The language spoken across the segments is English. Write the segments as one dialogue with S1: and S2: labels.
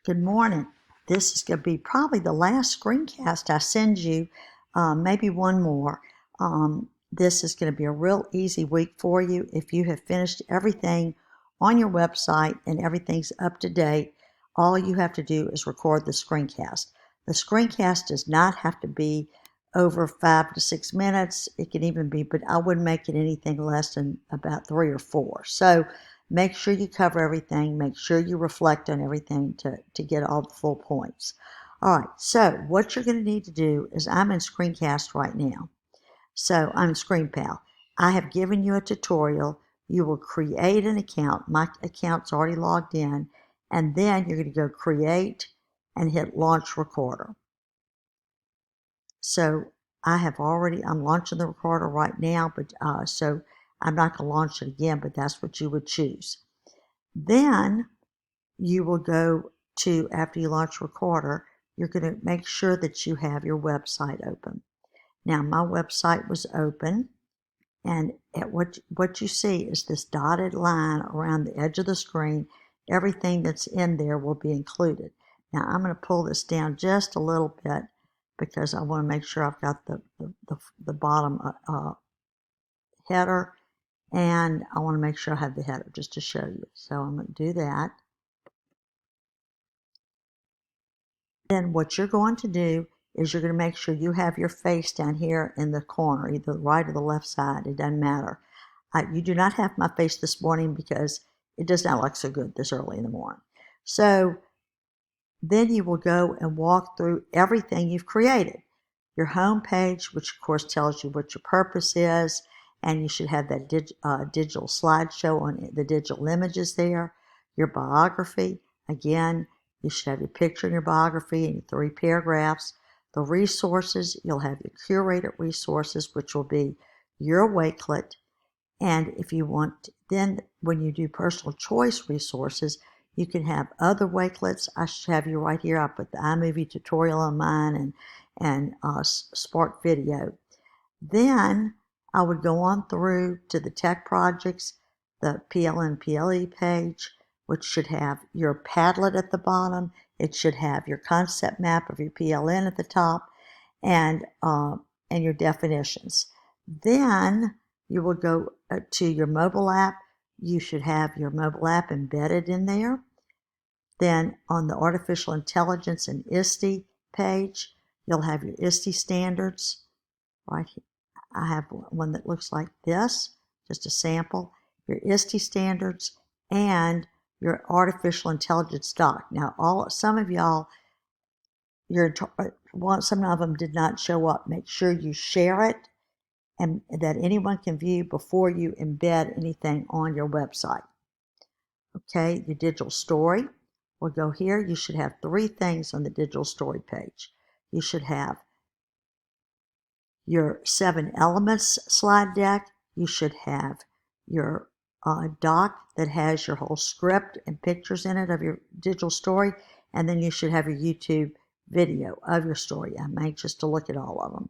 S1: Good morning. This is going to be probably the last screencast I send you, maybe one more. This is going to be a real easy week for you. If you have finished everything on your website and everything's up to date, all you have to do is record the screencast. The screencast does not have to be over 5 to 6 minutes. It can even be, but I wouldn't make it anything less than about 3 or 4. So make sure you cover everything. Make sure you reflect on everything to get all the full points. All right, so what you're going to need to do is I'm in screencast right now. So I'm in ScreenPal. I have given you a tutorial. You will create an account. My account's already logged in. And then you're going to go create and hit launch recorder. So I'm launching the recorder right now, but so I'm not going to launch it again, but that's what you would choose. Then you will go to, after you launch recorder, you're going to make sure that you have your website open. Now my website was open, and what you see is this dotted line around the edge of the screen. Everything that's in there will be included. Now I'm going to pull this down just a little bit because I want to make sure I've got the bottom header, and I want to make sure I have the header just to show you. So I'm going to do that. Then what you're going to do is you're going to make sure you have your face down here in the corner, either the right or the left side. It doesn't matter. You do not have my face this morning because it does not look so good this early in the morning. So then you will go and walk through everything you've created. Your home page, which of course tells you what your purpose is, and you should have that digital slideshow on the digital images there. Your biography, again, you should have your picture in your biography and your 3 paragraphs. The resources, you'll have your curated resources, which will be your Wakelet. And if you want, then when you do personal choice resources, you can have other Wakelets. I should have you right here. I put the iMovie tutorial on mine and Spark Video. Then I would go on through to the tech projects, the PLN PLE page, which should have your Padlet at the bottom. It should have your concept map of your PLN at the top, and your definitions. Then you will go to your mobile app. You should have your mobile app embedded in there. Then on the artificial intelligence and ISTE page, you'll have your ISTE standards right here. I have one that looks like this, just a sample, your ISTE standards, and your artificial intelligence doc. Now, some of y'all, some of them did not show up. Make sure you share it and that anyone can view before you embed anything on your website. Okay, your digital story. We'll go here. You should have 3 things on the digital story page. You should have your 7 elements slide deck. You should have your doc that has your whole script and pictures in it of your digital story. And then you should have your YouTube video of your story. I'm anxious to look at all of them.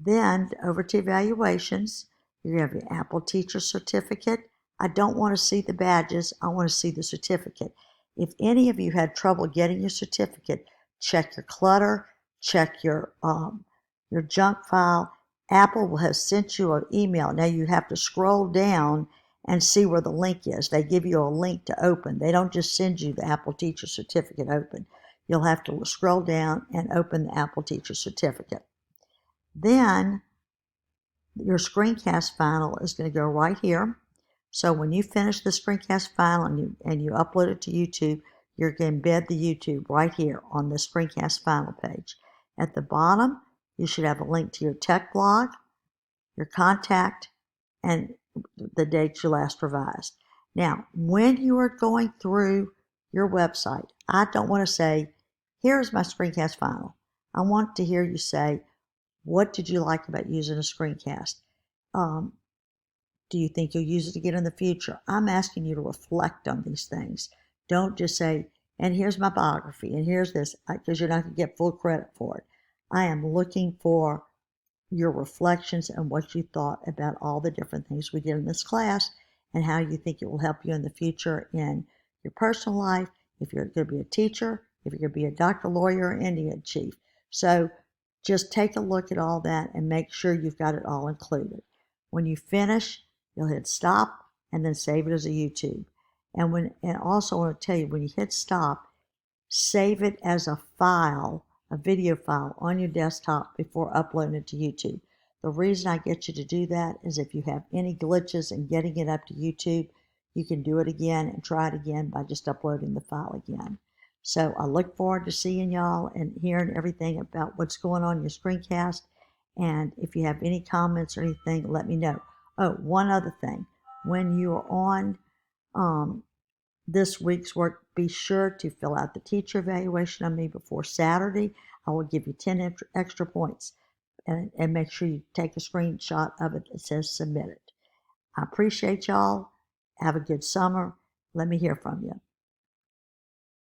S1: Then over to evaluations, you have your Apple Teacher Certificate. I don't want to see the badges. I want to see the certificate. If any of you had trouble getting your certificate, check your clutter, check your junk file. Apple will have sent you an email. Now you have to scroll down and see where the link is. They give you a link to open. They don't just send you the Apple Teacher Certificate open. You'll have to scroll down and open the Apple Teacher Certificate. Then your screencast file is going to go right here. So when you finish the screencast file and you upload it to YouTube, you're going to embed the YouTube right here on the screencast file page. At the bottom, you should have a link to your tech blog, your contact, and the date you last revised. Now, when you are going through your website, I don't want to say, here's my screencast file. I want to hear you say, what did you like about using a screencast? Do you think you'll use it again in the future? I'm asking you to reflect on these things. Don't just say, and here's my biography, and here's this, because you're not going to get full credit for it. I am looking for your reflections and what you thought about all the different things we did in this class and how you think it will help you in the future in your personal life if you're going to be a teacher, if you're going to be a doctor, lawyer, or Indian chief. So just take a look at all that and make sure you've got it all included. When you finish, you'll hit stop and then save it as a YouTube. And also I want to tell you, when you hit stop, save it as a file, a video file on your desktop before uploading it to YouTube. The reason I get you to do that is if you have any glitches in getting it up to YouTube, you can do it again and try it again by just uploading the file again. So I look forward to seeing y'all and hearing everything about what's going on in your screencast. And if you have any comments or anything, let me know. Oh, one other thing. When you are on this week's work, be sure to fill out the teacher evaluation on me before Saturday. I will give you 10 extra points. And make sure you take a screenshot of it that says submitted. I appreciate y'all. Have a good summer. Let me hear from you.